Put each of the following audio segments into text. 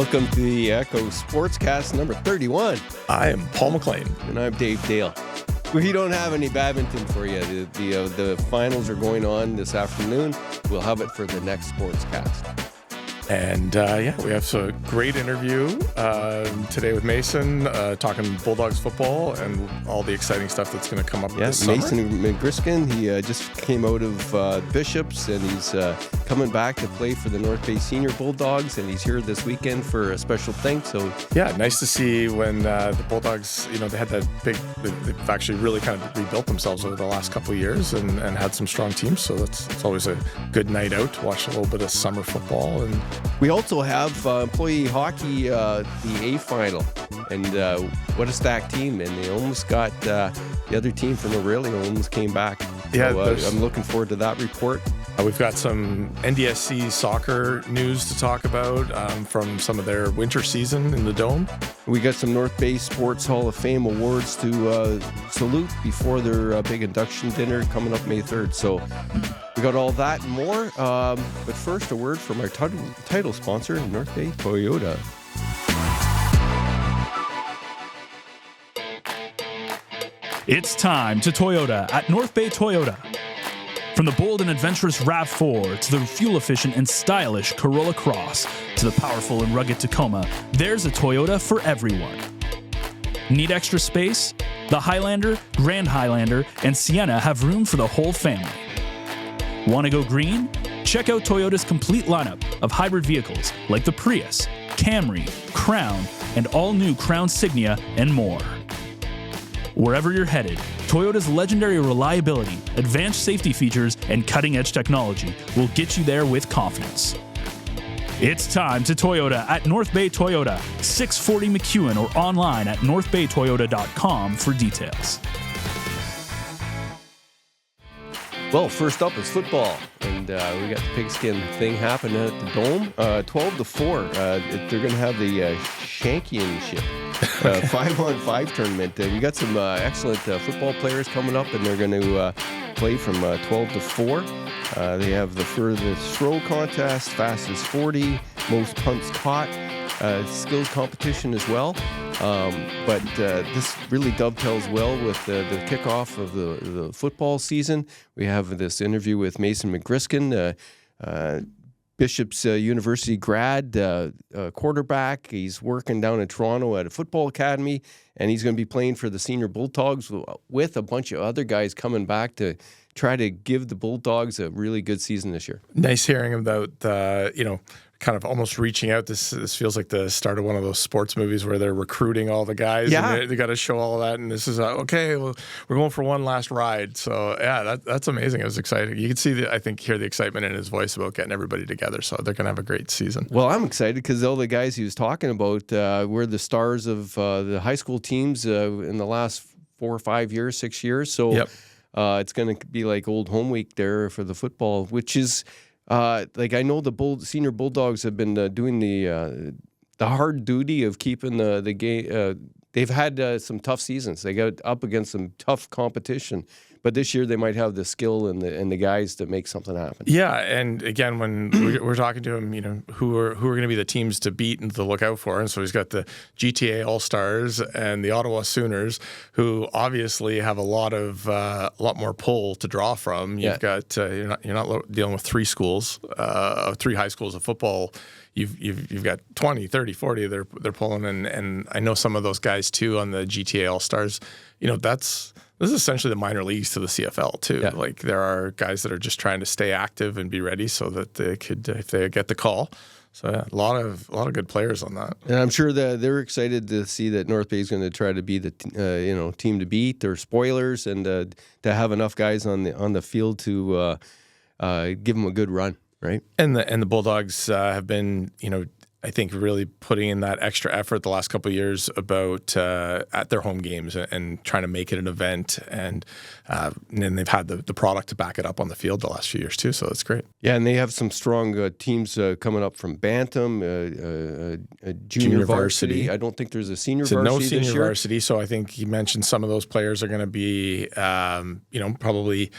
Welcome to the Echo Sportscast number 31. I am Paul McLean. And I'm Dave Dale. We don't have any badminton for you. The finals are going on this afternoon. We'll have it for the next Sportscast. And we have a great interview today with Mason, talking Bulldogs football and all the exciting stuff that's going to come up this summer. Mason McGriskin, he just came out of Bishops, and he's coming back to play for the North Bay Senior Bulldogs, and he's here this weekend for a special thing. So yeah, nice to see when the Bulldogs, they had that they've actually really kind of rebuilt themselves over the last couple of years and had some strong teams. So it's always a good night out to watch a little bit of summer football. And we also have employee hockey, the A final, and what a stacked team. And they almost got the other team from Aurelia almost came back. Yeah, so, I'm looking forward to that report. We've got some NDSC soccer news to talk about from some of their winter season in the Dome. We got some North Bay Sports Hall of Fame awards to salute before their big induction dinner coming up May 3rd. So we got all that and more. But first, a word from our title sponsor, North Bay Toyota. It's time to Toyota at North Bay Toyota. From the bold and adventurous RAV4 to the fuel-efficient and stylish Corolla Cross to the powerful and rugged Tacoma, there's a Toyota for everyone. Need extra space? The Highlander, Grand Highlander, and Sienna have room for the whole family. Want to go green? Check out Toyota's complete lineup of hybrid vehicles like the Prius, Camry, Crown, and all-new Crown Signia, and more. Wherever you're headed, Toyota's legendary reliability, advanced safety features, and cutting-edge technology will get you there with confidence. It's time to Toyota at North Bay Toyota, 640 McEwen, or online at northbaytoyota.com for details. Well, first up is football, and we got the pigskin thing happening at the Dome. 12-4, they're going to have the Championship 5-on-5 tournament. We got some excellent football players coming up, and they're going to play from 12-4. They have the furthest throw contest, fastest 40, most punts caught, skills competition as well. But this really dovetails well with the kickoff of the football season. We have this interview with Mason McGriskin, Bishop's University grad, quarterback. He's working down in Toronto at a football academy, and he's going to be playing for the Senior Bulldogs with a bunch of other guys coming back to try to give the Bulldogs a really good season this year. Nice hearing about kind of almost reaching out. This feels like the start of one of those sports movies where they're recruiting all the guys. Yeah. And they got to show all of that. And this is, okay, well, we're going for one last ride. So, yeah, that's amazing. It was exciting. You can see, hear the excitement in his voice about getting everybody together. So they're going to have a great season. Well, I'm excited because all the guys he was talking about were the stars of the high school teams in the last 4 or 5 years, 6 years. So it's going to be like old home week there for the football, which is... I know the Senior Bulldogs have been doing the hard duty of keeping the game. They've had some tough seasons. They got up against some tough competition, but this year they might have the skill and the guys to make something happen. Yeah, and again, when we're talking to him, who are going to be the teams to beat and to look out for, and so he's got the GTA All Stars and the Ottawa Sooners, who obviously have a lot more pull to draw from. You've got you're not dealing with three high schools of football. You've got 20, 30, 40 they're pulling, and I know some of those guys too on the GTA All Stars. This is essentially the minor leagues to the CFL too. Yeah. Like there are guys that are just trying to stay active and be ready so that they could, if they get the call. So yeah, a lot of good players on that. And I'm sure that they're excited to see that North Bay is going to try to be the team to beat. They're spoilers, and to have enough guys on the field to give them a good run. Right. And the Bulldogs have been, I think, really putting in that extra effort the last couple of years about at their home games and trying to make it an event. And they've had the product to back it up on the field the last few years too. So that's great. Yeah, and they have some strong teams coming up from Bantam, junior varsity. I don't think there's a senior varsity no this senior year. varsity. So I think you mentioned some of those players are going to be, probably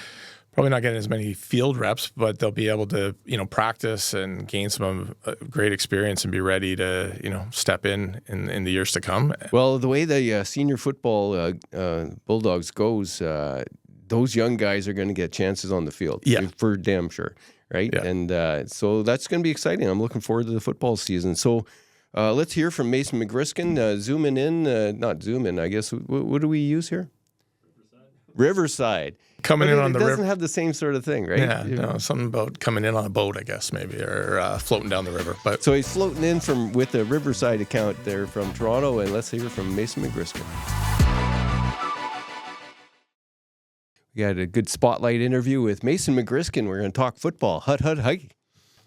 Probably not getting as many field reps, but they'll be able to, practice and gain some great experience and be ready to, step in the years to come. Well, the way the senior football Bulldogs goes, those young guys are going to get chances on the field. Yeah. For damn sure, right? Yeah. And so that's going to be exciting. I'm looking forward to the football season. So let's hear from Mason McGriskin. Zooming in, not zoom in, I guess. What do we use here? Riverside. Coming in on the river. It river. doesn't have the same sort of thing, right? Yeah, no, something about coming in on a boat, I guess, maybe, or floating down the river. But so he's floating in with a Riverside account there from Toronto, and let's hear from Mason McGriskin. We got a good spotlight interview with Mason McGriskin. We're going to talk football. Hut, hi.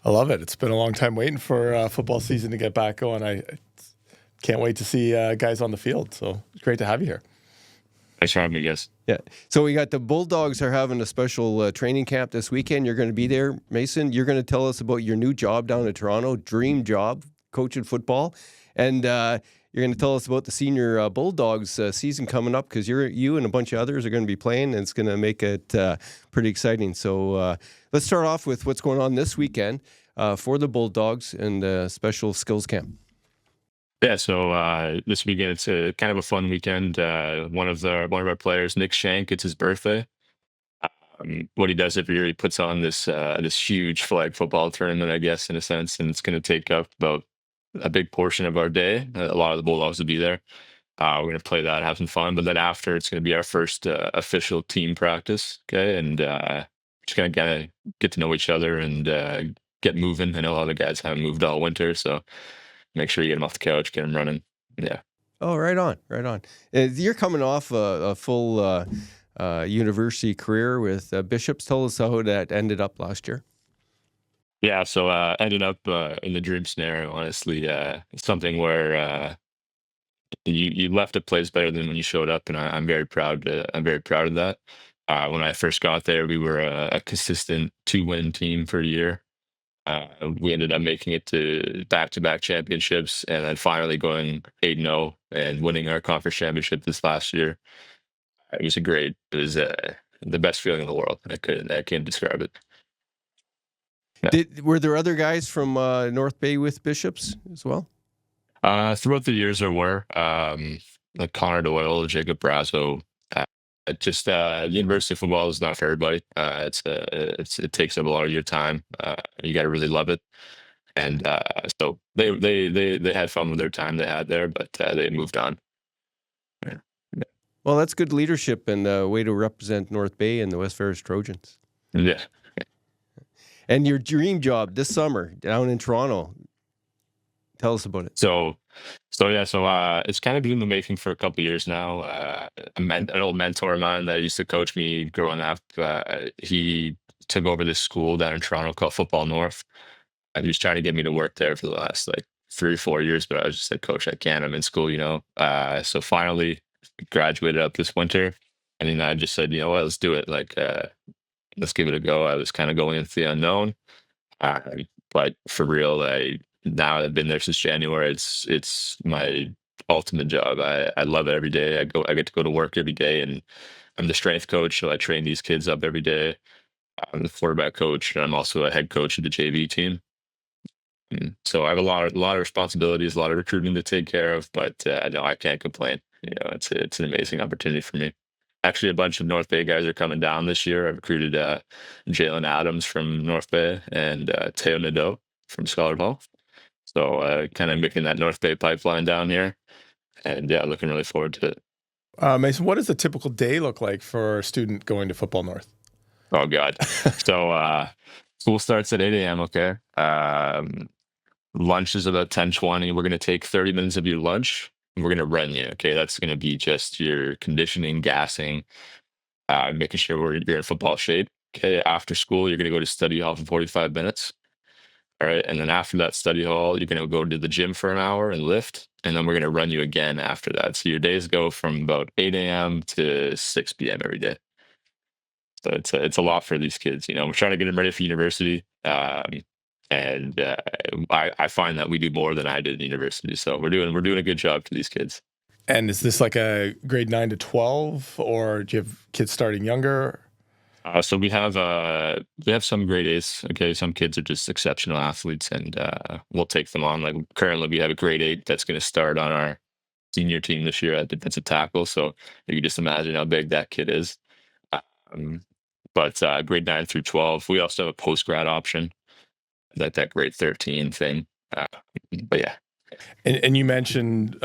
I love it. It's been a long time waiting for football season to get back going. I can't wait to see guys on the field. So it's great to have you here. Thanks for having me, guys. Yeah. So we got the Bulldogs are having a special training camp this weekend. You're going to be there, Mason. You're going to tell us about your new job down in Toronto, dream job, coaching football. And you're going to tell us about the senior Bulldogs season coming up because you and a bunch of others are going to be playing, and it's going to make it pretty exciting. So let's start off with what's going on this weekend for the Bulldogs and the special skills camp. Yeah, so this weekend it's kind of a fun weekend. One of our players, Nick Shank, it's his birthday. What he does every year, he puts on this huge flag football tournament, I guess, in a sense, and it's going to take up about a big portion of our day. A lot of the Bulldogs will be there. We're going to play that, have some fun, but then after, it's going to be our first official team practice. Okay, and just going to get to know each other and get moving. I know a lot of the guys haven't moved all winter, so make sure you get them off the couch, get them running. Yeah. Oh, right on. You're coming off a full university career with Bishops. Tell us how that ended up last year. Yeah, so ended up in the dream scenario, honestly. Something where you left a place better than when you showed up, and I'm very proud. I'm very proud of that. When I first got there, we were a consistent 2-win team for a year. We ended up making it to back-to-back championships, and then finally going 8-0 and winning our conference championship this last year. It was the best feeling in the world. I can't describe it. Yeah. Were there other guys from North Bay with Bishops as well? Throughout the years, there were like Connor Doyle, Jacob Brazo. University football is not for everybody. It takes up a lot of your time. You got to really love it, and so they had fun with their time they had there, but they moved on. Yeah. Well, that's good leadership and a way to represent North Bay and the West Ferris Trojans. Yeah. And your dream job this summer down in Toronto. Tell us about it. So it's kind of been in the making for a couple of years now. An old mentor of mine that used to coach me growing up, he took over this school down in Toronto called Football North. He was trying to get me to work there for the last 3 or 4 years, but I was just like, Coach, I can't. I'm in school, So finally graduated up this winter, and then I just said, you know what, let's do it. Let's give it a go. I was kind of going into the unknown, but for real, now I've been there since January. It's my ultimate job. I love it every day. I get to go to work every day, and I'm the strength coach, so I train these kids up every day. I'm the quarterback coach, and I'm also a head coach of the JV team. And so I have a lot of responsibilities, a lot of recruiting to take care of, but no, I can't complain. It's an amazing opportunity for me. Actually, a bunch of North Bay guys are coming down this year. I've recruited Jalen Adams from North Bay and Teo Nadeau from Scholar Hall. So kind of making that North Bay pipeline down here. And yeah, looking really forward to it. Mason, what does a typical day look like for a student going to Football North? Oh, God. So school starts at 8 a.m., okay? Lunch is about 10:20. We're going to take 30 minutes of your lunch, and we're going to run you, okay? That's going to be just your conditioning, gassing, making sure you're in football shape. Okay, after school, you're going to go to study hall for 45 minutes. All right, and then after that study hall, you're going to go to the gym for an hour and lift, and then we're going to run you again after that. So your days go from about 8 a.m. to 6 p.m. every day. So it's a lot for these kids. We're trying to get them ready for university, and I find that we do more than I did in university. So we're doing a good job for these kids. And is this like a grade 9 to 12, or do you have kids starting younger? So we have some grade A's. Okay, some kids are just exceptional athletes, and we'll take them on. Like currently, we have a grade 8 that's going to start on our senior team this year at defensive tackle. So you can just imagine how big that kid is. Um, but grade 9 through 12, we also have a post grad option, that grade 13 thing. But yeah. And you mentioned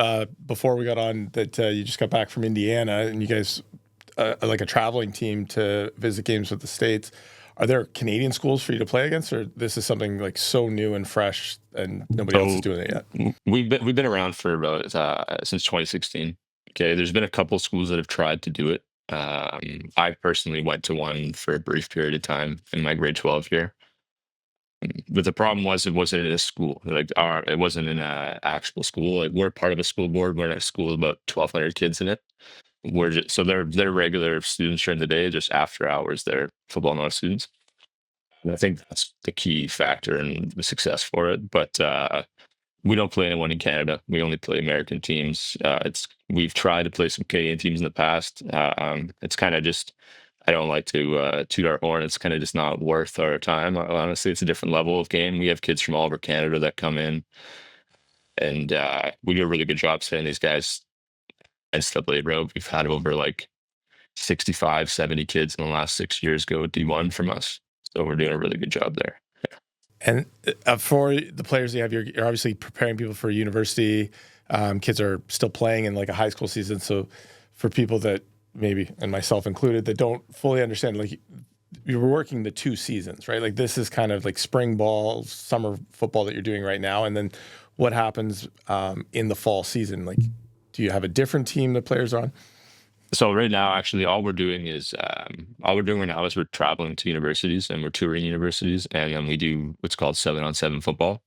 before we got on that you just got back from Indiana, and you guys like a traveling team to visit games with the States. Are there Canadian schools for you to play against, or this is something like so new and fresh and nobody else is doing it yet? We've been around for about since 2016. Okay, there's been a couple schools that have tried to do it. I personally went to one for a brief period of time in my grade 12 year. But the problem was it wasn't in a school. Like it wasn't in an actual school. Like we're part of a school board. We're in a school with about 1,200 kids in it. We're just, so they're regular students during the day. Just after hours, they're football non-students. And I think that's the key factor in the success for it. But we don't play anyone in Canada. We only play American teams. We've tried to play some Canadian teams in the past. It's kind of just, I don't like to toot our horn. It's kind of just not worth our time. Honestly, it's a different level of game. We have kids from all over Canada that come in, and we do a really good job sending these guys NCAA road. We've had over like 65, 70 kids in the last 6 years go D1 from us. So we're doing a really good job there. And for the players you have, you're obviously preparing people for university. Kids are still playing in like a high school season. So for people that maybe, and myself included, that don't fully understand, like you were working the 2 seasons, right? Like this is kind of like spring ball, summer football that you're doing right now. And then what happens in the fall season? Like, do you have a different team that players are on? So right now, actually, all we're doing right now is we're traveling to universities and we're touring universities, and we do what's called 7-on-7 football.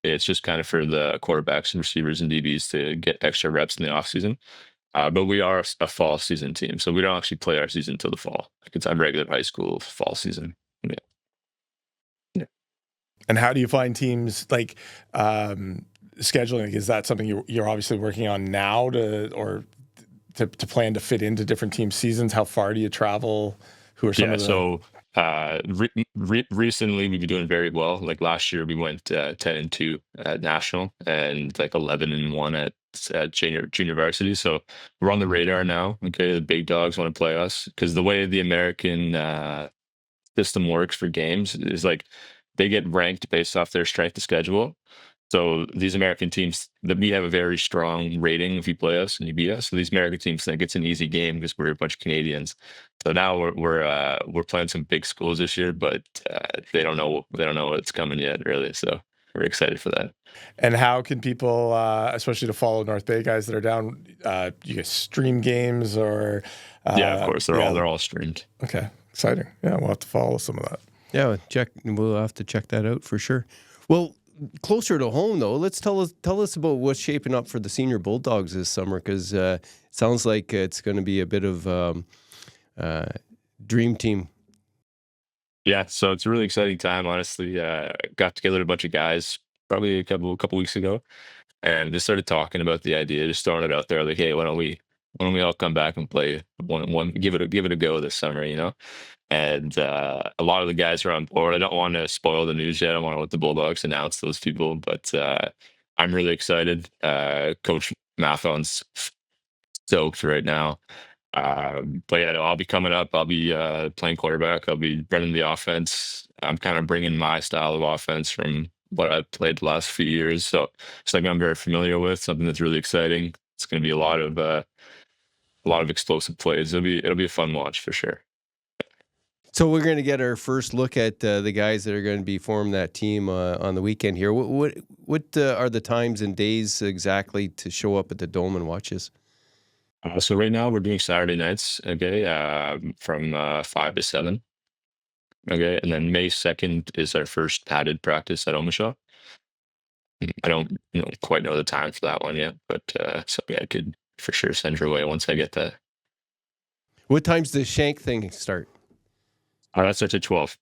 It's just kind of for the quarterbacks and receivers and DBs to get extra reps in the off season. But we are a fall season team, so we don't actually play our season until the fall. Like it's on regular high school fall season. Yeah. Yeah. And how do you find teams like scheduling? Like, is that something you're obviously working on now to plan to fit into different team seasons? How far do you travel? Who are some of the... So recently we've been doing very well. Like last year we went 10-2 at national and like 11-1 at junior varsity. So we're on the radar now. Okay, the big dogs want to play us because the way the American system works for games is like they get ranked based off their strength of schedule. So these American teams, we have a very strong rating if you play us and you beat us. So these American teams think it's an easy game because we're a bunch of Canadians. So now we're playing some big schools this year, but they don't know what's coming yet, really. So we're excited for that. And how can people, especially to follow North Bay guys that are down, you guys stream games or? Yeah, of course, they're all streamed. Okay, exciting. Yeah, we'll have to follow some of that. Yeah, we'll have to check that out for sure. Well, closer to home, though, let's tell us about what's shaping up for the senior Bulldogs this summer, because it sounds like it's going to be a bit of dream team. Yeah, so it's a really exciting time, honestly. Got together with a bunch of guys probably a couple weeks ago, and just started talking about the idea, just throwing it out there, like, hey, why don't we all come back and play one, give it a go this summer, you know? And a lot of the guys are on board. I don't want to spoil the news yet. I want to let the Bulldogs announce those people, but I'm really excited. Coach Mathon's stoked right now. But yeah, I'll be coming up. I'll be playing quarterback. I'll be running the offense. I'm kind of bringing my style of offense from what I've played the last few years. So it's something I'm very familiar with, something that's really exciting. It's going to be a lot of explosive plays. It'll be a fun watch for sure. So we're going to get our first look at the guys that are going to be forming that team on the weekend here. What are the times and days exactly to show up at the Dome and watch us? So right now we're doing Saturday nights, okay, from 5 to 7. Okay, and then May 2nd is our first padded practice at Omishaw. I don't quite know the time for that one yet, but something I could for sure send your way once I get that. What time's the shank thing start? That starts at 12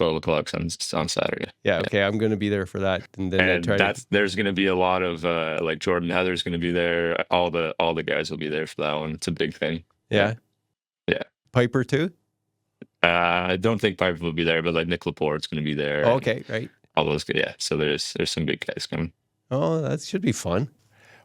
o'clock on Saturday. Yeah, okay, I'm going to be there for that. And then there's going to be a lot of like Jordan Heather's going to be there. All the guys will be there for that one. It's a big thing. Yeah. Yeah. Piper too? I don't think Piper will be there, but like Nick Laporte's going to be there. Oh, okay, right. All those, yeah. So there's some big guys coming. Oh, that should be fun.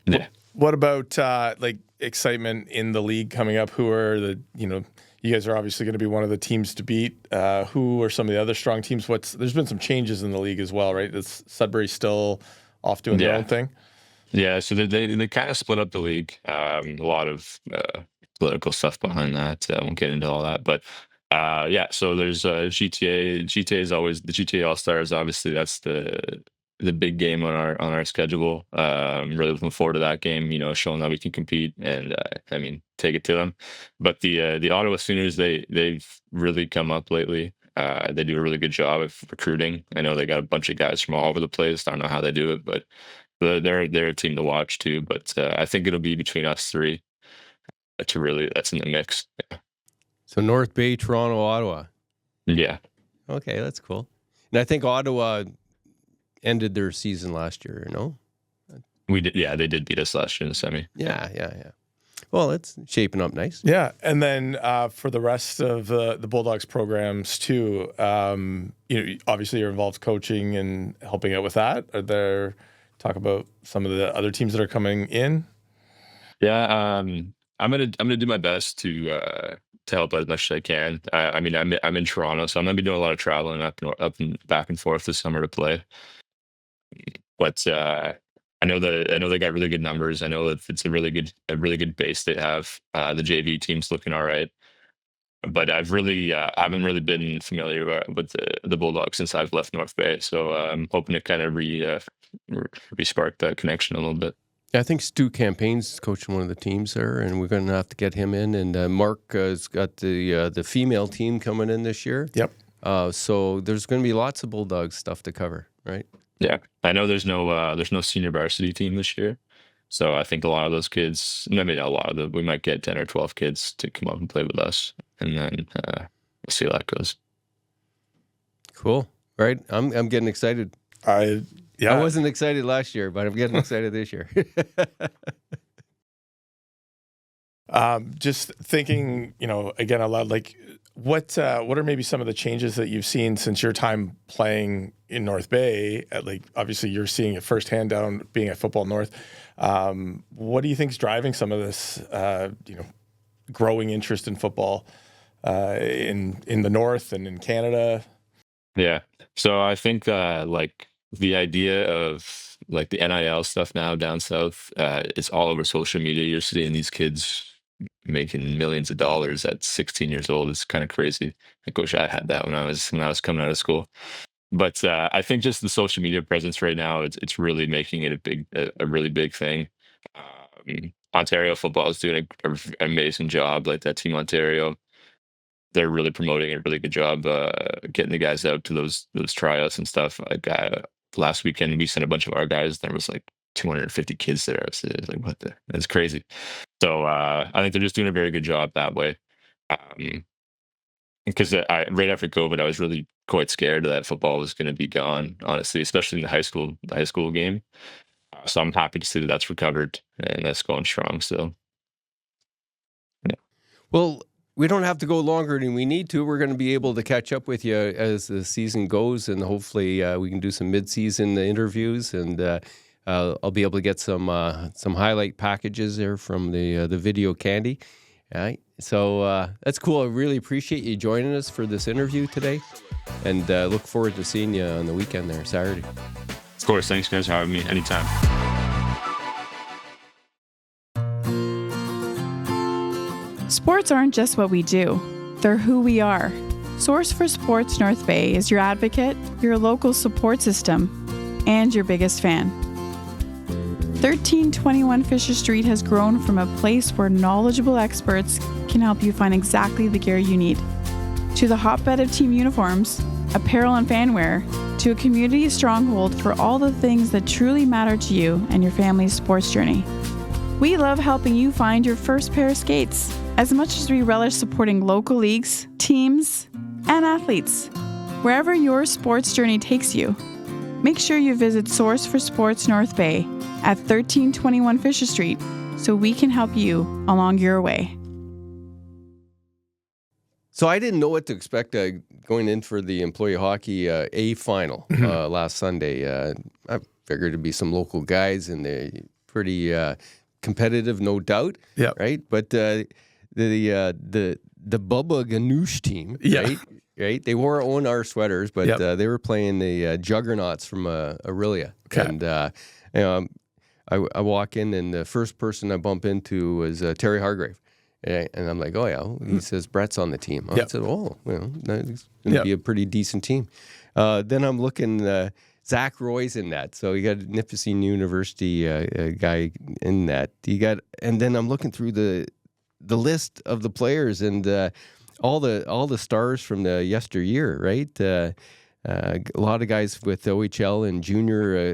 Yeah. What about like excitement in the league coming up? Who are the, you guys are obviously going to be one of the teams to beat. Who are some of the other strong teams? There's been some changes in the league as well, right? Is Sudbury still off doing their own thing? Yeah, so they kind of split up the league. A lot of political stuff behind that. I won't get into all that, but so there's GTA. GTA is always the GTA All Stars. Obviously, that's the big game on our schedule. I'm really looking forward to that game. Showing that we can compete and take it to them. But the Ottawa Sooners, they've really come up lately. They do a really good job of recruiting. I know they got a bunch of guys from all over the place. I don't know how they do it, but they're a team to watch too. But I think it'll be between us three that's in the mix. Yeah. So North Bay, Toronto, Ottawa. Yeah. Okay, that's cool. And I think Ottawa ended their season last year, no? We did. Yeah, they did beat us last year in the semi. Yeah. Well, it's shaping up nice. Yeah, and then for the rest of the Bulldogs programs too, obviously you're involved coaching and helping out with that. Are there talk about some of the other teams that are coming in? Yeah, I'm gonna do my best to help out as much as I can. I'm in Toronto, so I'm gonna be doing a lot of traveling up and back and forth this summer to play. But I know they got really good numbers. I know that it's a really good base they have. The JV team's looking all right, but I haven't really been familiar with the Bulldogs since I've left North Bay. So I'm hoping to kind of re-spark that connection a little bit. Yeah, I think Stu Campaign's coaching one of the teams there, and we're going to have to get him in. And Mark has got the female team coming in this year. Yep. So there's going to be lots of Bulldogs stuff to cover, right? Yeah, I know there's no senior varsity team this year, so I think a lot of those kids, maybe not a lot of them, we might get 10 or 12 kids to come up and play with us, and then we'll see how that goes. Cool, right? I'm getting excited. I wasn't excited last year, but I'm getting excited this year. Just thinking, again aloud, like what are maybe some of the changes that you've seen since your time playing in North Bay? Obviously you're seeing it firsthand down being at Football North. What do you think is driving some of this, growing interest in football in the North and in Canada? Yeah, so I think the idea of like the NIL stuff now down south, it's all over social media. You're seeing these kids making millions of dollars at 16 years old. It's kind of crazy. I wish I had that when I was coming out of school. But I think just the social media presence right now, it's really making it a really big thing. Ontario football is doing an amazing job. Like that team Ontario, they're really promoting a really good job getting the guys out to those tryouts and stuff. Like last weekend, we sent a bunch of our guys. There was like 250 kids there. So it's like, what the? That's crazy. So I think they're just doing a very good job that way. Because right after COVID, I was really quite scared that football was going to be gone, honestly, especially in the high school game. So I'm happy to see that that's recovered and that's going strong still. Yeah. Well, we don't have to go longer than we need to. We're going to be able to catch up with you as the season goes, and hopefully we can do some mid-season interviews, and I'll be able to get some highlight packages there from the video candy. All right. So that's cool. I really appreciate you joining us for this interview today, and look forward to seeing you on the weekend there, Saturday. Of course. Thanks, guys, for having me. Anytime. Sports aren't just what we do. They're who we are. Source for Sports North Bay is your advocate, your local support system, and your biggest fan. 1321 Fisher Street has grown from a place where knowledgeable experts can help you find exactly the gear you need, to the hotbed of team uniforms, apparel and fanwear, to a community stronghold for all the things that truly matter to you and your family's sports journey. We love helping you find your first pair of skates, as much as we relish supporting local leagues, teams, and athletes. Wherever your sports journey takes you, make sure you visit Source for Sports North Bay at 1321 Fisher Street so we can help you along your way. So I didn't know what to expect going in for the employee hockey A final last Sunday. I figured it'd be some local guys, and they're pretty competitive, no doubt. Yeah. Right. But the Bubba Ganoush team, right? They wore ONR sweaters, but they were playing the Juggernauts from Aurelia. Okay. And I walk in, and the first person I bump into was Terry Hargrave. And I'm like, oh, yeah. He says, Brett's on the team. I said, oh, it's going to be a pretty decent team. Then I'm looking, Zach Roy's in that. So you got Nipissing University guy in that. And then I'm looking through the list of the players and all the stars from the yesteryear, right? A lot of guys with OHL and junior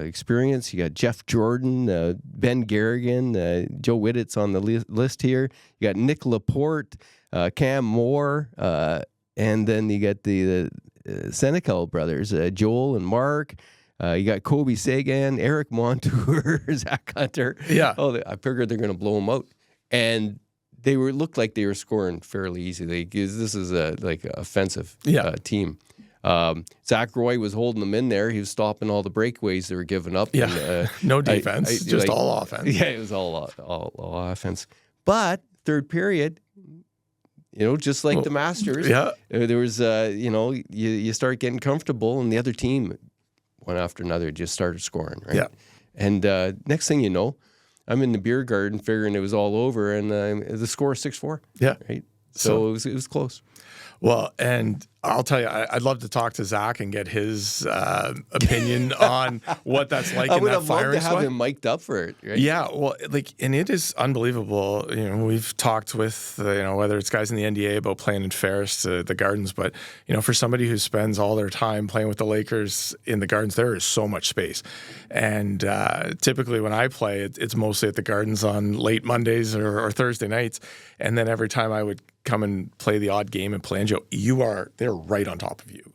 experience. You got Jeff Jordan, Ben Garrigan, Joe Wittit's on the list here. You got Nick Laporte, Cam Moore, and then you got the Senecal brothers, Joel and Mark. You got Kobe Sagan, Eric Montour, Zach Hunter. Yeah. Oh, I figured they're going to blow them out. And they looked like they were scoring fairly easily. This is a offensive team. Zach Roy was holding them in there. He was stopping all the breakaways they were giving up. Yeah, and, no defense, just all offense. Yeah, it was all offense. But third period, just like the Masters, there was, you start getting comfortable, and the other team, one after another, just started scoring, right? Yeah. And next thing you know, I'm in the beer garden figuring it was all over, and the score is 6-4. Yeah. Right? So it was close. Well, and I'll tell you, I'd love to talk to Zach and get his opinion on what that's like in that firing squad. I would have loved to have him mic'd up for it, right? Yeah, well, and it is unbelievable. We've talked with, whether it's guys in the NDA about playing in Ferris, the Gardens, but, for somebody who spends all their time playing with the Lakers in the Gardens, there is so much space. And typically when I play, it's mostly at the Gardens on late Mondays or Thursday nights. And then every time I would come and play the odd game in Planjo, they're right on top of you.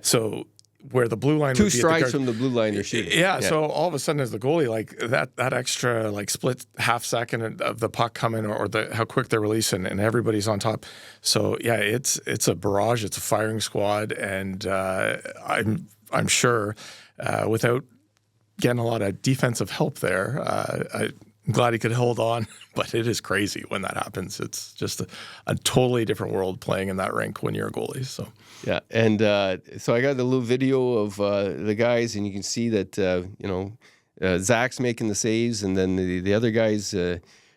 So where the blue line two would be strides from the blue line you're shooting. Yeah, so all of a sudden as the goalie, that extra split half second of the puck coming or how quick they're releasing, and everybody's on top. So yeah, it's a barrage, it's a firing squad, and I'm sure without getting a lot of defensive help there, I'm glad he could hold on, but it is crazy when that happens. It's just a totally different world playing in that rink when you're a goalie. So yeah, and so I got the little video of the guys, and you can see that Zach's making the saves, and then the other guys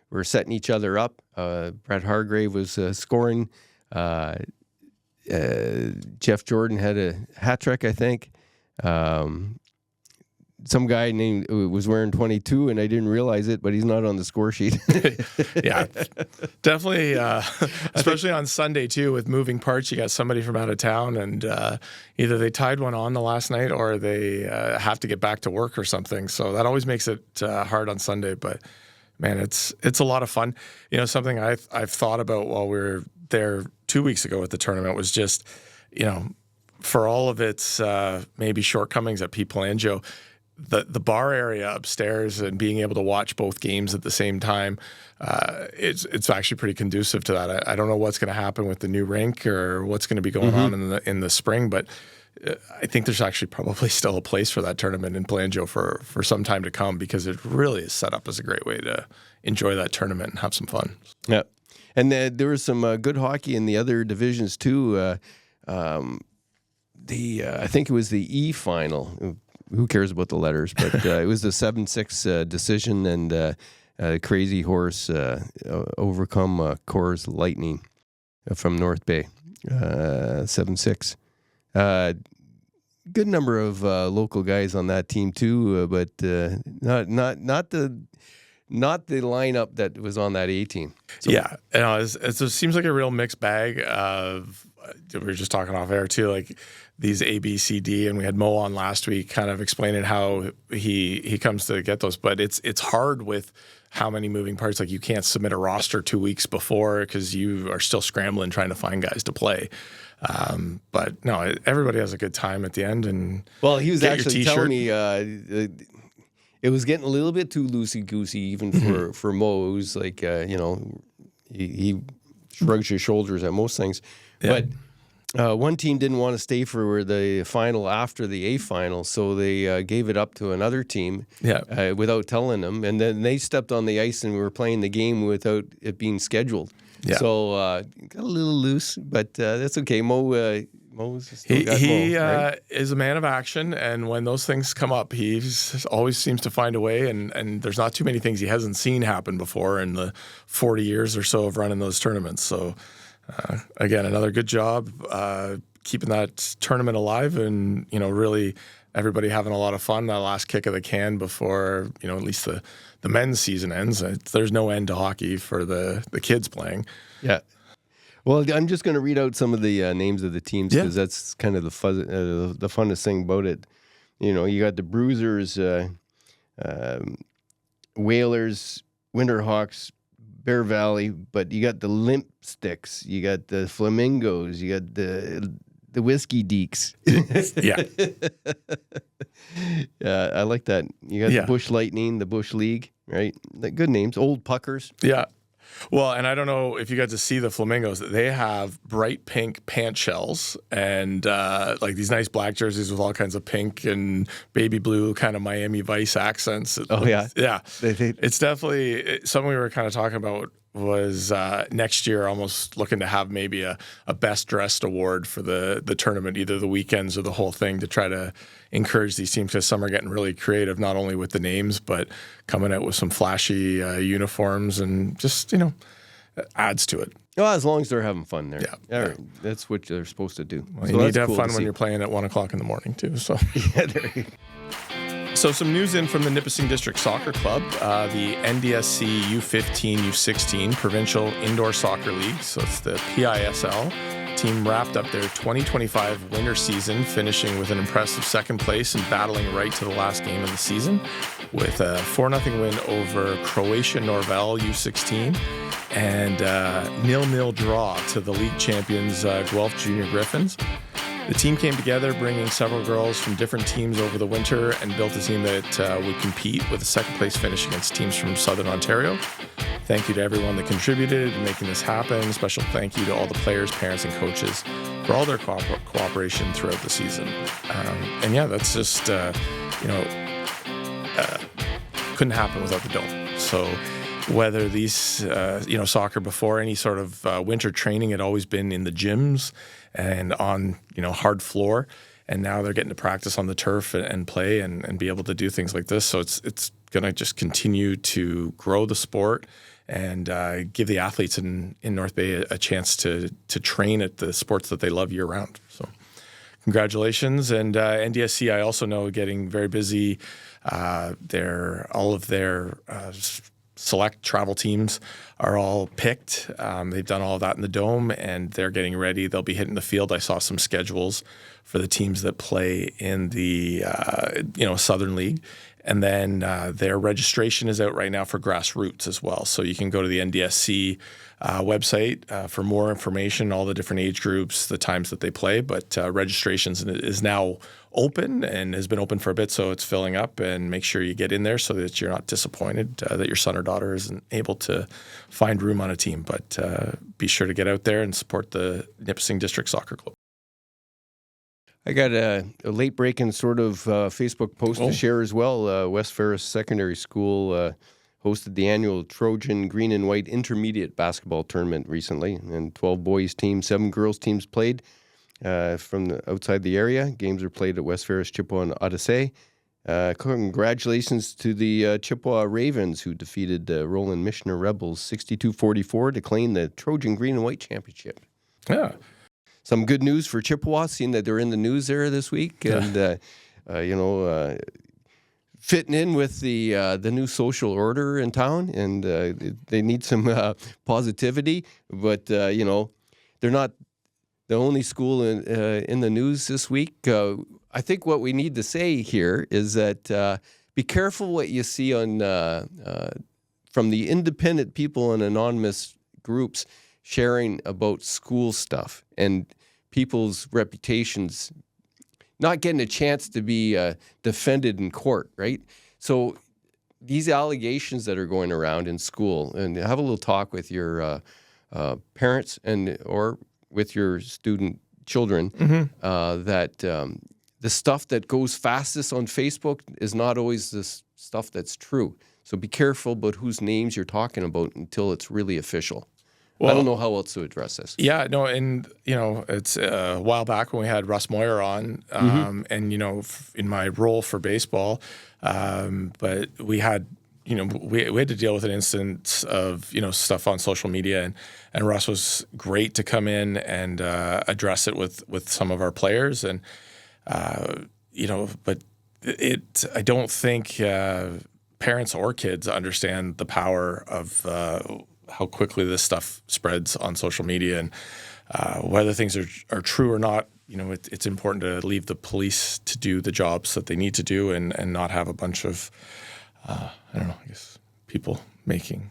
were setting each other up. Brett Hargrave was scoring. Jeff Jordan had a hat trick, I think. Some guy named was wearing 22, and I didn't realize it, but he's not on the score sheet. Yeah, definitely. Especially on Sunday too, with moving parts. You got somebody from out of town, and either they tied one on the last night, or they have to get back to work or something. So that always makes it hard on Sunday. But man, it's a lot of fun. Something I've thought about while we were there 2 weeks ago at the tournament was just, for all of its maybe shortcomings at P. Pelangio, the bar area upstairs and being able to watch both games at the same time, it's actually pretty conducive to that. I don't know what's going to happen with the new rink or what's going to be going on in the spring, but I think there's actually probably still a place for that tournament in Pelangio for some time to come, because it really is set up as a great way to enjoy that tournament and have some fun. Yeah, and there was some good hockey in the other divisions too. I think it was the E final. Who cares about the letters? But it was the 7-6 decision, and Crazy Horse overcome Coors Lightning from North Bay, 7-6. Good number of local guys on that team too, but not the lineup that was on that A team. So, yeah, it seems like a real mixed bag of. We were just talking off air too, like these A, B, C, D, and we had Mo on last week, kind of explaining how he comes to get those. But it's hard with how many moving parts. Like you can't submit a roster 2 weeks before because you are still scrambling trying to find guys to play. But no, everybody has a good time at the end. And well, he was actually telling me it was getting a little bit too loosey goosey even for Mo. It was like he shrugs your shoulders at most things. Yeah. But one team didn't want to stay for the final after the A final, so they gave it up to another team without telling them. And then they stepped on the ice and we were playing the game without it being scheduled. Yeah. So got a little loose, but that's okay. He is a man of action, and when those things come up, he always seems to find a way, and there's not too many things he hasn't seen happen before in the 40 years or so of running those tournaments. So, again, another good job keeping that tournament alive and, really everybody having a lot of fun that last kick of the can before, at least the men's season ends. There's no end to hockey for the kids playing. Yeah. Well, I'm just going to read out some of the names of the teams because that's kind of the funnest thing about it. You got the Bruisers, Whalers, Winterhawks, Bear Valley, but you got the Limp Sticks, you got the Flamingos, you got the Whiskey Deeks. Yeah, I like that. You got the Bush Lightning, the Bush League, right? Good names. Old Puckers. Yeah. Well, and I don't know if you got to see the Flamingos. They have bright pink pant shells and like these nice black jerseys with all kinds of pink and baby blue kind of Miami Vice accents. Yeah. It's definitely something we were kind of talking about was next year almost looking to have maybe a best dressed award for the tournament, either the weekends or the whole thing, to try to encourage these teams, because some are getting really creative, not only with the names, but coming out with some flashy uniforms and just, adds to it. Well, as long as they're having fun there. Yeah. That's what they're supposed to do. Well, you need to have fun when you're playing at 1 o'clock in the morning too. So there you go. So some news in from the Nipissing District Soccer Club, the NDSC U15, U16 Provincial Indoor Soccer League, so it's the PISL. Team wrapped up their 2025 winter season, finishing with an impressive second place and battling right to the last game of the season with a 4-0 win over Croatia Norvel U16 and 0-0 draw to the league champions Guelph Junior Griffins. The team came together, bringing several girls from different teams over the winter, and built a team that would compete with a second place finish against teams from Southern Ontario. Thank you to everyone that contributed in making this happen. Special thank you to all the players, parents, and coaches for all their cooperation throughout the season. And that's just, couldn't happen without the Dome. So whether these, soccer before any sort of winter training had always been in the gyms and on, hard floor, and now they're getting to practice on the turf and play and be able to do things like this. So it's going to just continue to grow the sport and give the athletes in North Bay a chance to train at the sports that they love year round. So congratulations. And NDSC, I also know, getting very busy. All of their select travel teams are all picked. They've done all of that in the Dome, and they're getting ready. They'll be hitting the field. I saw some schedules for the teams that play in the Southern League. And then their registration is out right now for grassroots as well. So you can go to the NDSC website for more information, all the different age groups, the times that they play. But registrations is now open and has been open for a bit, so it's filling up. And make sure you get in there so that you're not disappointed that your son or daughter isn't able to find room on a team. But be sure to get out there and support the Nipissing District Soccer Club. I got a late breaking sort of Facebook post to share as well. West Ferris Secondary School hosted the annual Trojan Green and White Intermediate Basketball Tournament recently, and 12 boys teams, 7 girls teams played from outside the area. Games are played at West Ferris, Chippewa, and Odyssey. Congratulations to the Chippewa Ravens, who defeated the Roland Missioner Rebels 62-44 to claim the Trojan Green and White Championship. Yeah. Some good news for Chippewa, seeing that they're in the news there this week, and fitting in with the new social order in town, and they need some positivity. But they're not the only school in the news this week. I think what we need to say here is that be careful what you see on from the independent people and anonymous groups sharing about school stuff and people's reputations not getting a chance to be defended in court, right? So these allegations that are going around in school, and have a little talk with your parents or with your student children that the stuff that goes fastest on Facebook is not always the stuff that's true. So be careful about whose names you're talking about until it's really official. Well, I don't know how else to address this. Yeah, no, and it's a while back when we had Russ Moyer on, and in my role for baseball, but we had we had to deal with an instance of stuff on social media, and Russ was great to come in and address it with some of our players, and but I don't think parents or kids understand the power of how quickly this stuff spreads on social media, and whether things are true or not. It's important to leave the police to do the jobs that they need to do, and not have a bunch of I guess people making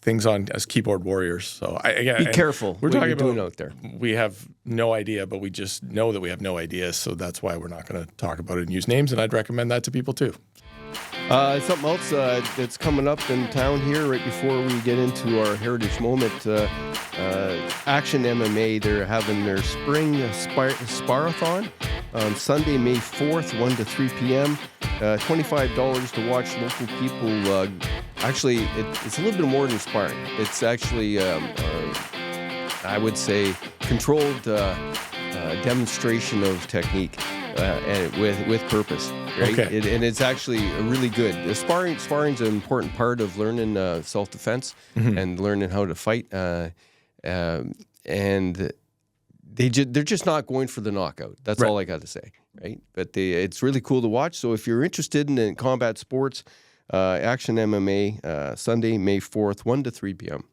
things on as keyboard warriors. So be careful. We're talking about doing out there. We have no idea, but we just know that we have no idea. So that's why we're not going to talk about it and use names. And I'd recommend that to people too. Something else that's coming up in town here right before we get into our heritage moment, Action MMA, they're having their spring Sparathon on Sunday, May 4th, 1 to 3 p.m., $25 to watch local people. Actually, it's a little bit more than sparring. It's actually, I would say, controlled demonstration of technique and with purpose. Right? Okay. And it's actually really good. Sparring's an important part of learning self-defense and learning how to fight. And they're just not going for the knockout. That's all I got to say, right? But it's really cool to watch. So if you're interested in combat sports, Action MMA, Sunday, May 4th, 1 to 3 p.m.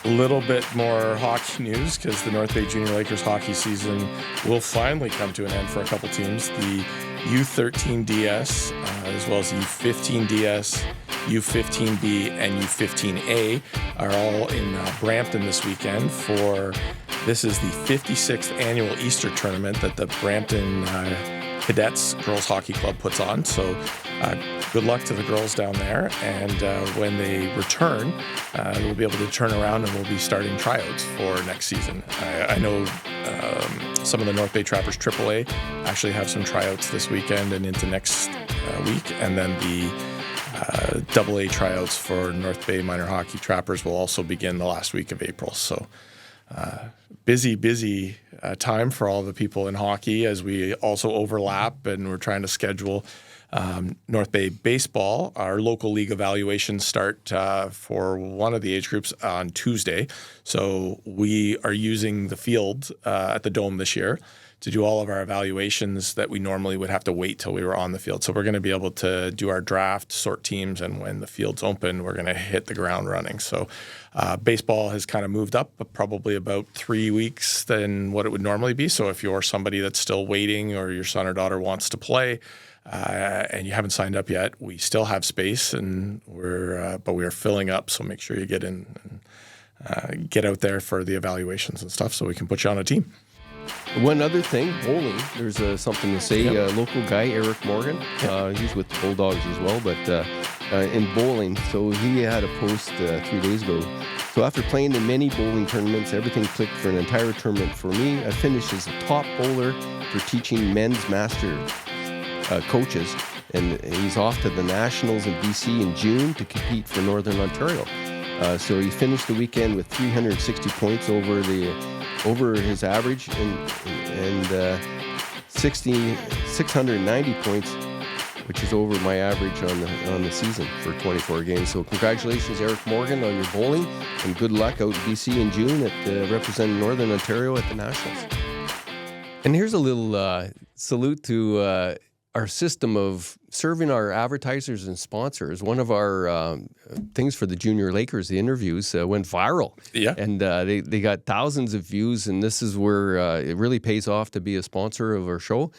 A little bit more hockey news, because the North Bay Junior Lakers hockey season will finally come to an end for a couple teams. The U13DS, as well as the U15DS, U15B, and U15A are all in Brampton this weekend this is the 56th annual Easter tournament that the Brampton Cadets Girls Hockey Club puts on. So good luck to the girls down there. And when they return, we'll be able to turn around and we'll be starting tryouts for next season. I know some of the North Bay Trappers AAA actually have some tryouts this weekend and into next week. And then the AA tryouts for North Bay Minor Hockey Trappers will also begin the last week of April. So busy time for all the people in hockey, as we also overlap, and we're trying to schedule North Bay Baseball. Our local league evaluations start for one of the age groups on Tuesday. So we are using the field at the Dome this year to do all of our evaluations that we normally would have to wait till we were on the field. So we're going to be able to do our draft, sort teams, and when the field's open, we're going to hit the ground running. So baseball has kind of moved up probably about 3 weeks than what it would normally be. So if you're somebody that's still waiting, or your son or daughter wants to play, and you haven't signed up yet, we still have space, and but we are filling up. So make sure you get in and get out there for the evaluations and stuff, so we can put you on a team. One other thing, bowling. There's something to say. Local guy, Eric Morgan, he's with the Bulldogs as well, but in bowling. So he had a post 3 days ago. So after playing in many bowling tournaments, everything clicked for an entire tournament for me. I finished as the top bowler for teaching men's master coaches, and he's off to the Nationals in BC in June to compete for Northern Ontario. So he finished the weekend with 360 points over his average, and 690 points, which is over my average on the season for 24 games. So congratulations, Eric Morgan, on your bowling, and good luck out in BC in June at representing Northern Ontario at the Nationals. And here's a little salute to our system of serving our advertisers and sponsors. One of our things for the Junior Lakers, the interviews, went viral. Yeah. And they got thousands of views, and this is where it really pays off to be a sponsor of our show.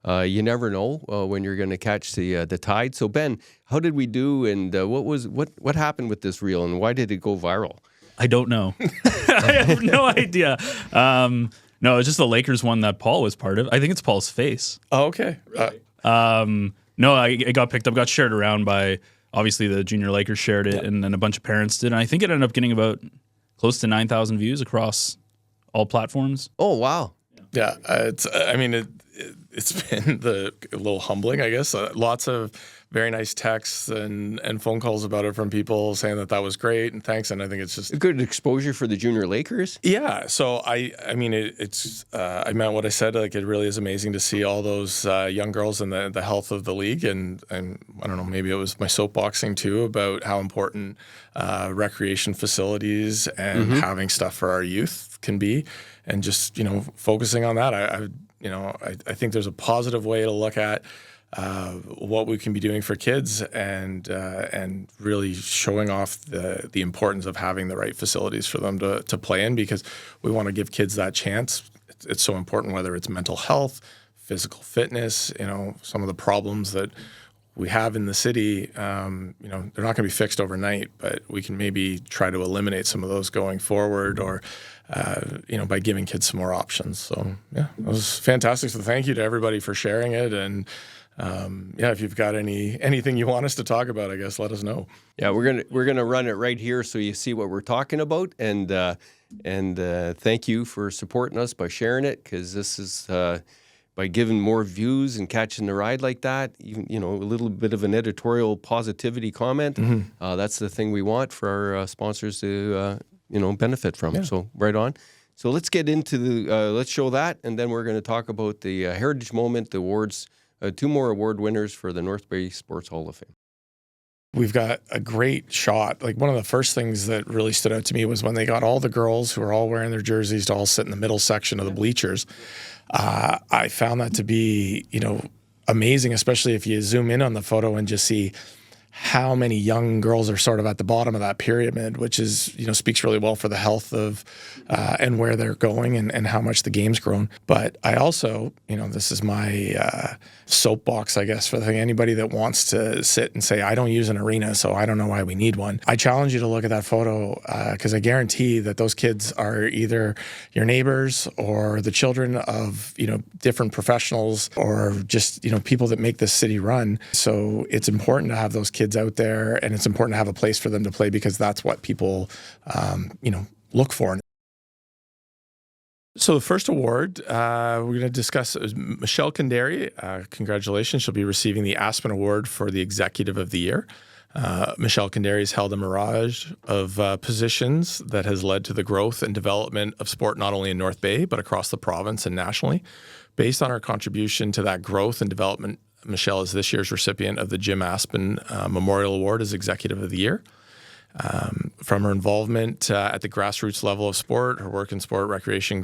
You never know when you're going to catch the tide. So Ben, how did we do, and what happened with this reel, and why did it go viral? I don't know. I have no idea. No, it's just the Lakers one that Paul was part of. I think it's Paul's face. Oh, okay. No, it got picked up, got shared around by, obviously the Junior Lakers shared it, and then a bunch of parents did. And I think it ended up getting about close to 9,000 views across all platforms. Oh, wow. Yeah, it's been a little humbling, I guess. Lots of very nice texts and phone calls about it from people saying that was great and thanks. And I think it's just A good exposure for the junior Lakers. yeah. So I meant what I said. Like, it really is amazing to see all those young girls and the health of the league. And I don't know, maybe it was my soapboxing too about how important recreation facilities and having stuff for our youth can be, and just focusing on that. I think there's a positive way to look at what we can be doing for kids, and really showing off the importance of having the right facilities for them to play in, because we want to give kids that chance. It's so important, whether it's mental health, physical fitness, some of the problems that we have in the city, they're not going to be fixed overnight, but we can maybe try to eliminate some of those going forward, or by giving kids some more options. So yeah, it was fantastic. So thank you to everybody for sharing it. And if you've got anything you want us to talk about, I guess let us know. Yeah, we're gonna run it right here so you see what we're talking about, and thank you for supporting us by sharing it, because this is by giving more views and catching the ride like that. Even a little bit of an editorial positivity comment. That's the thing we want for our sponsors to benefit from. Yeah. So right on. So let's get into let's show that, and then we're going to talk about the Heritage Moment, the awards. 2 more award winners for the North Bay Sports Hall of Fame. We've got a great shot. Like, one of the first things that really stood out to me was when they got all the girls who are all wearing their jerseys to all sit in the middle section of the bleachers. I found that to be, amazing, especially if you zoom in on the photo and just see how many young girls are sort of at the bottom of that pyramid, which is, speaks really well for the health of and where they're going, and how much the game's grown. But I also, this is my soapbox, I guess, for anybody that wants to sit and say, I don't use an arena, so I don't know why we need one. I challenge you to look at that photo, because I guarantee that those kids are either your neighbors or the children of, different professionals, or just, people that make this city run. So it's important to have those kids out there, and it's important to have a place for them to play, because that's what people, look for. So the first award we're going to discuss is Michelle Kandari. Congratulations. She'll be receiving the Aspen Award for the Executive of the Year. Michelle Kandari has held a mirage of positions that has led to the growth and development of sport not only in North Bay, but across the province and nationally. Based on her contribution to that growth and development, Michelle is this year's recipient of the Jim Aspen Memorial Award as Executive of the Year. From her involvement at the grassroots level of sport, her work in sport recreation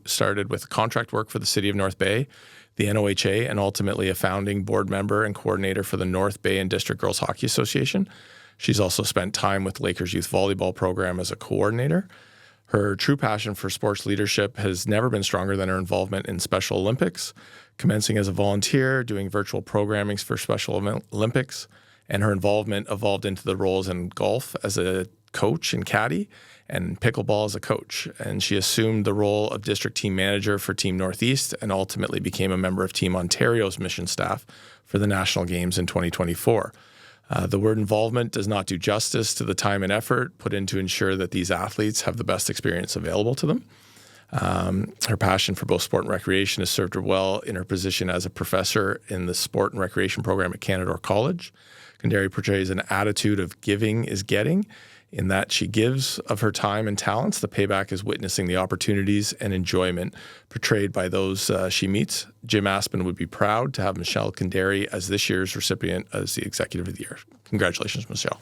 started with contract work for the City of North Bay, the NOHA, and ultimately a founding board member and coordinator for the North Bay and District Girls Hockey Association. She's also spent time with Lakers Youth Volleyball Program as a coordinator. Her true passion for sports leadership has never been stronger than her involvement in Special Olympics, commencing as a volunteer, doing virtual programmings for Special Olympics, and her involvement evolved into the roles in golf as a coach and caddy, and pickleball as a coach. And she assumed the role of district team manager for Team Northeast, and ultimately became a member of Team Ontario's mission staff for the National Games in 2024. The word involvement does not do justice to the time and effort put in to ensure that these athletes have the best experience available to them. Her passion for both sport and recreation has served her well in her position as a professor in the sport and recreation program at Canadore College. Kandari portrays an attitude of giving is getting, in that she gives of her time and talents. The payback is witnessing the opportunities and enjoyment portrayed by those she meets. Jim Aspen would be proud to have Michelle Kandari as this year's recipient as the Executive of the Year. Congratulations, Michelle.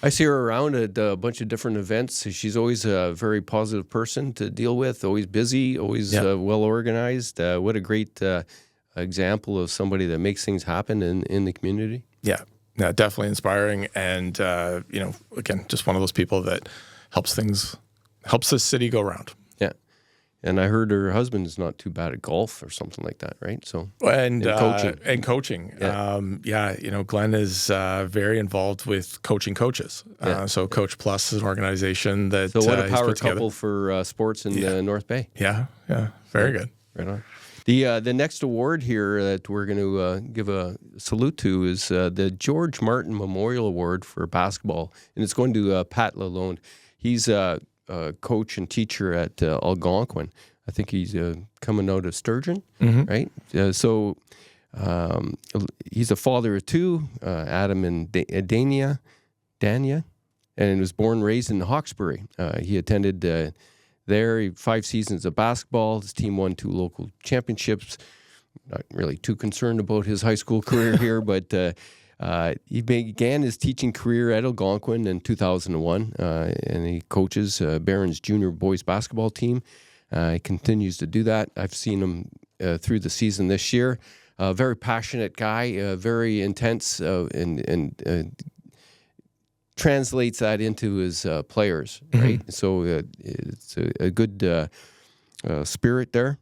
I see her around at a bunch of different events. She's always a very positive person to deal with, always busy, always well organized. What a great example of somebody that makes things happen in the community. Yeah, definitely inspiring. And, again, just one of those people that helps the city go round. Yeah. And I heard her husband is not too bad at golf or something like that, right? So and coaching. Yeah. Glenn is very involved with coaching coaches. So Coach Plus is an organization that. So what a power couple for sports in North Bay. Yeah, very good. Right on. The next award here that we're going to give a salute to is the George Martin Memorial Award for basketball, and it's going to Pat Lalonde. He's coach and teacher at Algonquin. I think he's coming out of Sturgeon, right? So he's a father of two, Adam and Dania, and was born and raised in Hawkesbury. He attended there 5 seasons of basketball. His team won 2 local championships. Not really too concerned about his high school career here, but he began his teaching career at Algonquin in 2001, and he coaches Barron's junior boys basketball team. He continues to do that. I've seen him through the season this year. Very passionate guy, very intense, and translates that into his players, right? So it's a good spirit there.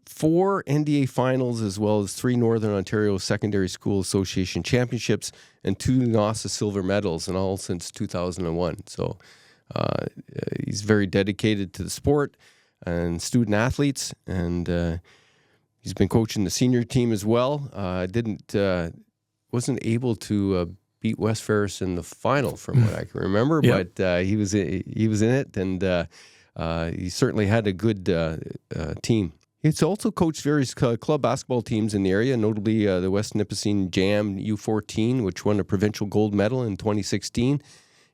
4 NDA finals, as well as 3 Northern Ontario Secondary School Association championships and 2 NASA silver medals, and all since 2001. So he's very dedicated to the sport and student athletes, and he's been coaching the senior team as well. Wasn't able to beat West Ferris in the final, from what I can remember, but he was in it, and he certainly had a good team. He's also coached various club basketball teams in the area, notably the West Nipissing Jam U14, which won a provincial gold medal in 2016.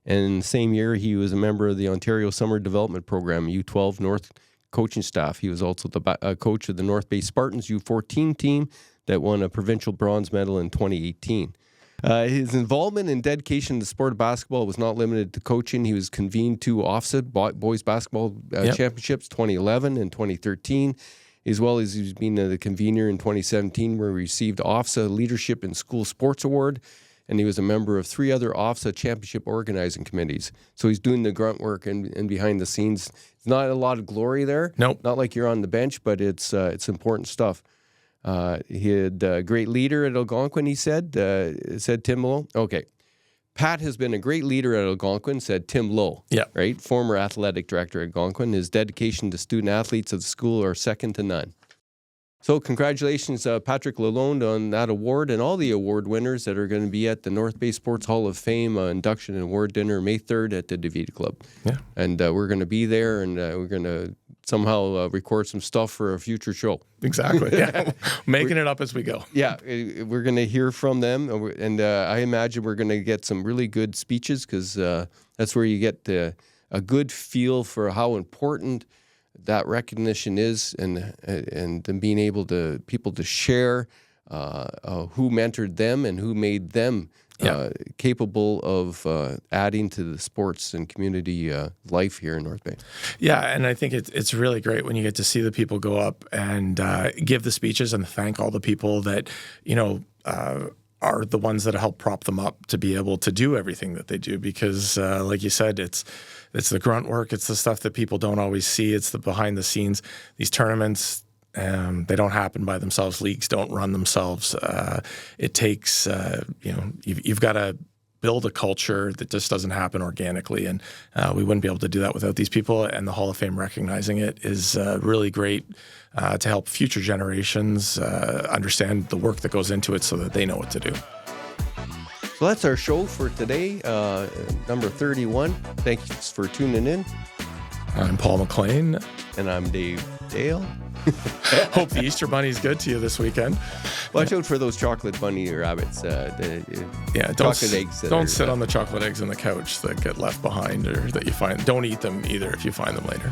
And in the same year, he was a member of the Ontario Summer Development Program U12 North coaching staff. He was also the coach of the North Bay Spartans U14 team that won a provincial bronze medal in 2018. His involvement and dedication to the sport of basketball was not limited to coaching. He was convened 2 OFSA boys basketball championships, 2011 and 2013, as well as he's been the convener in 2017, where he received OFSA Leadership in School Sports Award, and he was a member of 3 other OFSA championship organizing committees. So he's doing the grunt work and behind the scenes. It's not a lot of glory there. Nope. Not like you're on the bench, but it's important stuff. He had a great leader at Algonquin, he said Tim Lowe. Okay. Pat has been a great leader at Algonquin, said Tim Lowe. Yeah. Right? Former athletic director at Algonquin. His dedication to student athletes of the school are second to none. So congratulations, Patrick Lalonde, on that award, and all the award winners that are going to be at the North Bay Sports Hall of Fame induction and award dinner May 3rd at the DeVita Club. Yeah. And we're going to be there, and we're going to somehow record some stuff for a future show. Exactly. Yeah. Making it up as we go. Yeah. We're going to hear from them, and I imagine we're going to get some really good speeches, because that's where you get a good feel for how important that recognition is, and being able to people to share who mentored them and who made them capable of adding to the sports and community life here in North Bay. Yeah, and I think it's really great when you get to see the people go up and give the speeches and thank all the people that, are the ones that help prop them up to be able to do everything that they do, because like you said, it's the grunt work, it's the stuff that people don't always see, it's the behind the scenes. These tournaments, they don't happen by themselves. Leagues don't run themselves. It takes, you've got to build a culture that just doesn't happen organically, and we wouldn't be able to do that without these people, and the Hall of Fame recognizing it is really great to help future generations understand the work that goes into it so that they know what to do. So that's our show for today, number 31. Thanks for tuning in. I'm Paul McLean. And I'm Dave Dale. Hope the Easter Bunny's good to you this weekend. Watch out for those chocolate bunny rabbits. Chocolate eggs. Don't sit on the chocolate eggs on the couch that get left behind or that you find. Don't eat them either if you find them later.